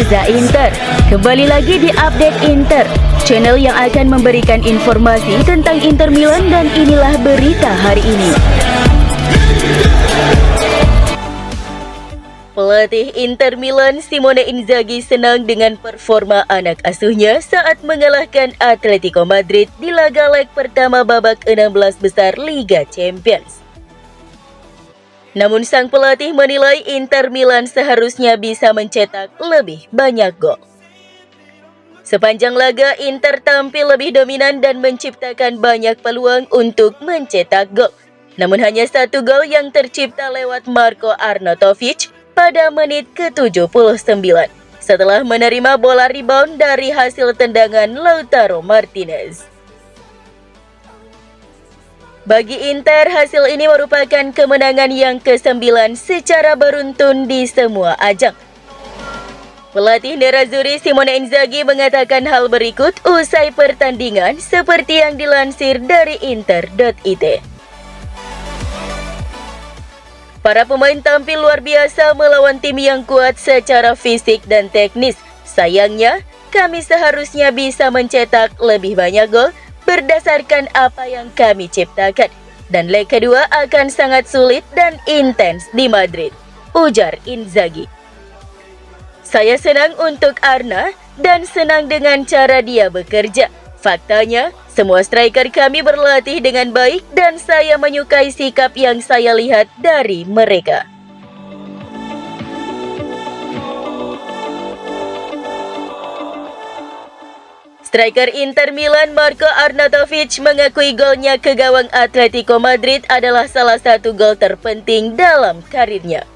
Reza Inter. Kembali lagi di Update Inter, channel yang akan memberikan informasi tentang Inter Milan, dan inilah berita hari ini. Pelatih Inter Milan Simone Inzaghi senang dengan performa anak asuhnya saat mengalahkan Atletico Madrid di laga leg pertama babak 16 besar Liga Champions. Namun sang pelatih menilai Inter Milan seharusnya bisa mencetak lebih banyak gol. Sepanjang laga, Inter tampil lebih dominan dan menciptakan banyak peluang untuk mencetak gol. Namun hanya satu gol yang tercipta lewat Marko Arnautovic pada menit ke-79 setelah menerima bola rebound dari hasil tendangan Lautaro Martinez. Bagi Inter, hasil ini merupakan kemenangan yang ke-9 secara beruntun di semua ajang. Pelatih Nerazzurri Simone Inzaghi mengatakan hal berikut usai pertandingan seperti yang dilansir dari Inter.it. Para pemain tampil luar biasa melawan tim yang kuat secara fisik dan teknis. Sayangnya, kami seharusnya bisa mencetak lebih banyak gol berdasarkan apa yang kami ciptakan. Dan leg kedua akan sangat sulit dan intens di Madrid, ujar Inzaghi. Saya senang untuk Arna dan senang dengan cara dia bekerja. Faktanya, semua striker kami berlatih dengan baik dan saya menyukai sikap yang saya lihat dari mereka. Striker Inter Milan Marko Arnautovic mengakui golnya ke gawang Atletico Madrid adalah salah satu gol terpenting dalam karirnya.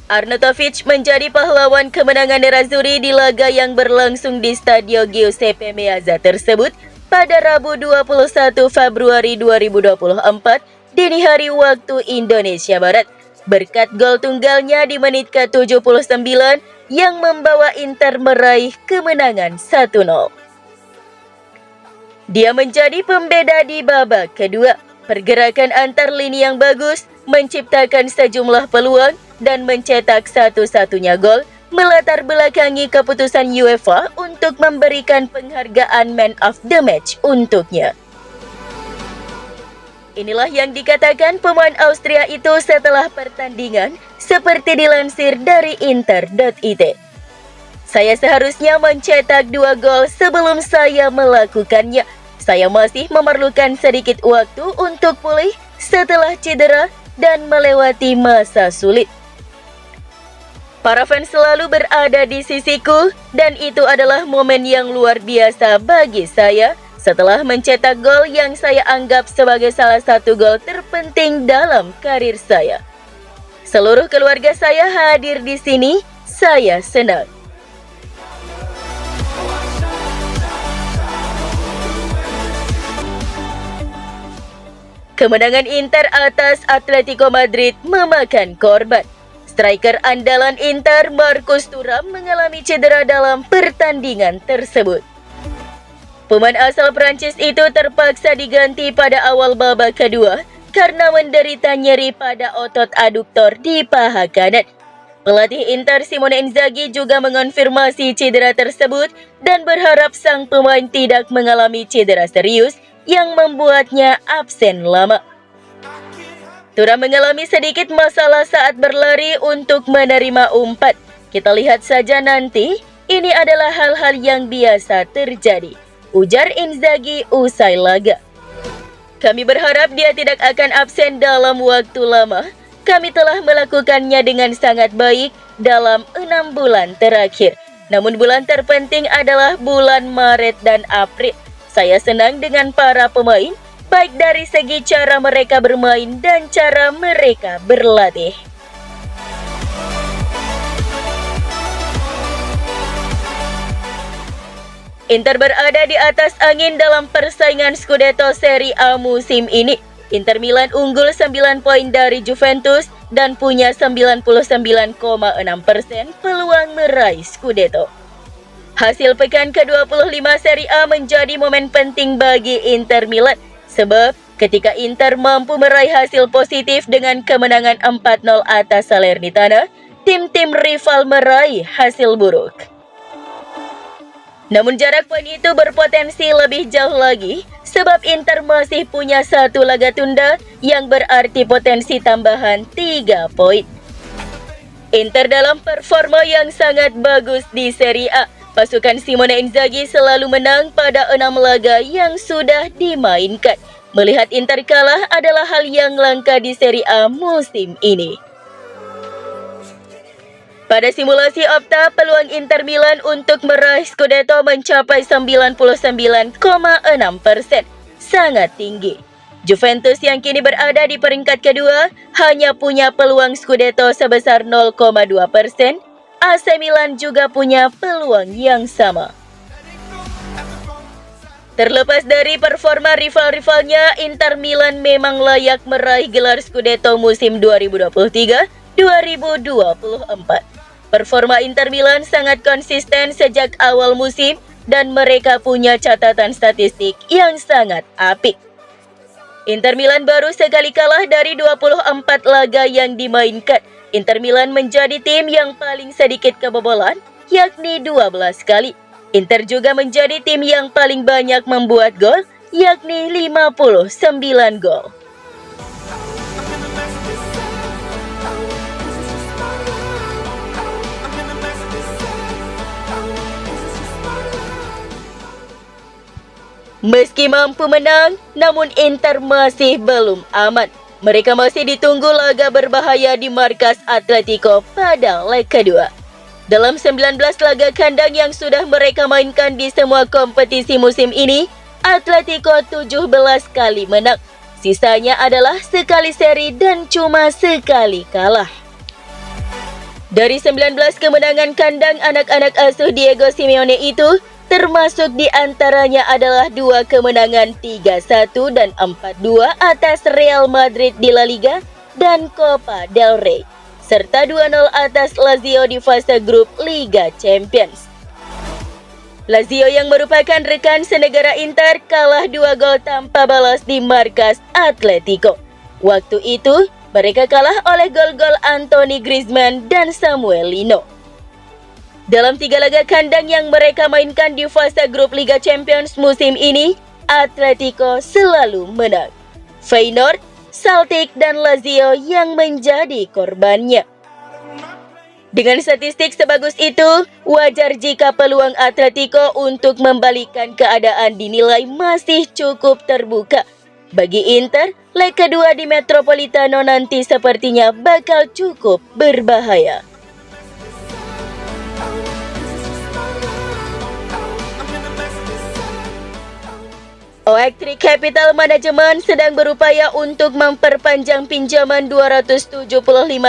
Arnautovic menjadi pahlawan kemenangan Nerazzurri di laga yang berlangsung di Stadio Giuseppe Meazza tersebut pada Rabu 21 Februari 2024 dini hari waktu Indonesia Barat, berkat gol tunggalnya di menit ke-79 yang membawa Inter meraih kemenangan 1-0. Dia menjadi pembeda di babak kedua. Pergerakan antar lini yang bagus, menciptakan sejumlah peluang, dan mencetak satu-satunya gol melatar belakangi keputusan UEFA untuk memberikan penghargaan Man of the Match untuknya. Inilah yang dikatakan pemain Austria itu setelah pertandingan, seperti dilansir dari Inter.it. Saya seharusnya mencetak 2 gol sebelum saya melakukannya. Saya masih memerlukan sedikit waktu untuk pulih setelah cedera dan melewati masa sulit. Para fans selalu berada di sisiku dan itu adalah momen yang luar biasa bagi saya setelah mencetak gol yang saya anggap sebagai salah satu gol terpenting dalam karir saya. Seluruh keluarga saya hadir di sini, saya senang. Kemenangan Inter atas Atletico Madrid memakan korban. Striker andalan Inter Marcus Thuram mengalami cedera dalam pertandingan tersebut. Pemain asal Prancis itu terpaksa diganti pada awal babak kedua karena menderita nyeri pada otot aduktor di paha kanan. Pelatih Inter Simone Inzaghi juga mengonfirmasi cedera tersebut dan berharap sang pemain tidak mengalami cedera serius yang membuatnya absen lama. Thuram mengalami sedikit masalah saat berlari untuk menerima umpan. Kita lihat saja nanti, ini adalah hal-hal yang biasa terjadi, ujar Inzaghi usai laga. Kami berharap dia tidak akan absen dalam waktu lama. Kami telah melakukannya dengan sangat baik dalam 6 bulan terakhir. Namun bulan terpenting adalah bulan Maret dan April. Saya senang dengan para pemain, baik dari segi cara mereka bermain dan cara mereka berlatih. Inter berada di atas angin dalam persaingan Scudetto Serie A musim ini. Inter Milan unggul 9 poin dari Juventus dan punya 99,6% peluang meraih Scudetto. Hasil pekan ke-25 Serie A menjadi momen penting bagi Inter Milan, sebab ketika Inter mampu meraih hasil positif dengan kemenangan 4-0 atas Salernitana, tim-tim rival meraih hasil buruk. Namun jarak poin itu berpotensi lebih jauh lagi sebab Inter masih punya satu laga tunda yang berarti potensi tambahan 3 poin. Inter dalam performa yang sangat bagus di Serie A. Pasukan Simone Inzaghi selalu menang pada 6 laga yang sudah dimainkan. Melihat Inter kalah adalah hal yang langka di Serie A musim ini. Pada simulasi Opta, peluang Inter Milan untuk meraih Scudetto mencapai 99,6%, sangat tinggi. Juventus yang kini berada di peringkat kedua hanya punya peluang Scudetto sebesar 0,2%. AC Milan juga punya peluang yang sama. Terlepas dari performa rival-rivalnya, Inter Milan memang layak meraih gelar Scudetto musim 2023-2024. Performa Inter Milan sangat konsisten sejak awal musim dan mereka punya catatan statistik yang sangat apik. Inter Milan baru sekali kalah dari 24 laga yang dimainkan. Inter Milan menjadi tim yang paling sedikit kebobolan, yakni 12 kali. Inter juga menjadi tim yang paling banyak membuat gol, yakni 59 gol. Meski mampu menang, namun Inter masih belum aman. Mereka masih ditunggu laga berbahaya di markas Atletico pada leg kedua. Dalam 19 laga kandang yang sudah mereka mainkan di semua kompetisi musim ini, Atletico 17 kali menang. Sisanya adalah sekali seri dan cuma sekali kalah. Dari 19 kemenangan kandang anak-anak asuh Diego Simeone itu, termasuk di antaranya adalah 2 kemenangan 3-1 dan 4-2 atas Real Madrid di La Liga dan Copa del Rey, serta 2-0 atas Lazio di fase grup Liga Champions. Lazio yang merupakan rekan senegara Inter kalah 2 gol tanpa balas di markas Atletico. Waktu itu, mereka kalah oleh gol-gol Anthony Griezmann dan Samuel Lino. Dalam 3 laga kandang yang mereka mainkan di fase grup Liga Champions musim ini, Atletico selalu menang. Feyenoord, Celtic, dan Lazio yang menjadi korbannya. Dengan statistik sebagus itu, wajar jika peluang Atletico untuk membalikkan keadaan dinilai masih cukup terbuka. Bagi Inter, leg kedua di Metropolitano nanti sepertinya bakal cukup berbahaya. Oaktree Capital Management sedang berupaya untuk memperpanjang pinjaman 275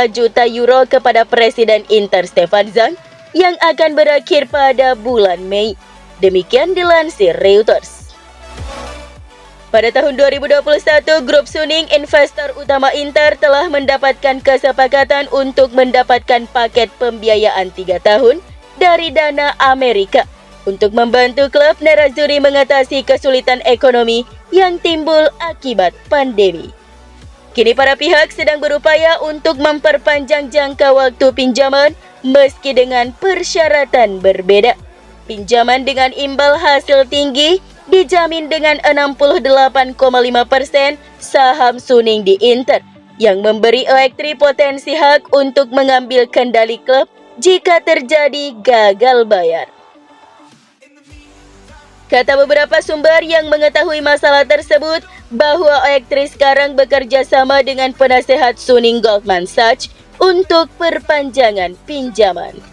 juta euro kepada Presiden Inter Stefan Zhang yang akan berakhir pada bulan Mei. Demikian dilansir Reuters. Pada tahun 2021, Grup Suning, investor utama Inter, telah mendapatkan kesepakatan untuk mendapatkan paket pembiayaan 3 tahun dari Dana Amerika untuk membantu klub Nerazzurri mengatasi kesulitan ekonomi yang timbul akibat pandemi. Kini para pihak sedang berupaya untuk memperpanjang jangka waktu pinjaman meski dengan persyaratan berbeda. Pinjaman dengan imbal hasil tinggi dijamin dengan 68,5% saham Suning di Inter, yang memberi Oaktree potensi hak untuk mengambil kendali klub jika terjadi gagal bayar. Kata beberapa sumber yang mengetahui masalah tersebut bahwa Oaktree sekarang bekerja sama dengan penasehat Suning Goldman Sachs untuk perpanjangan pinjaman.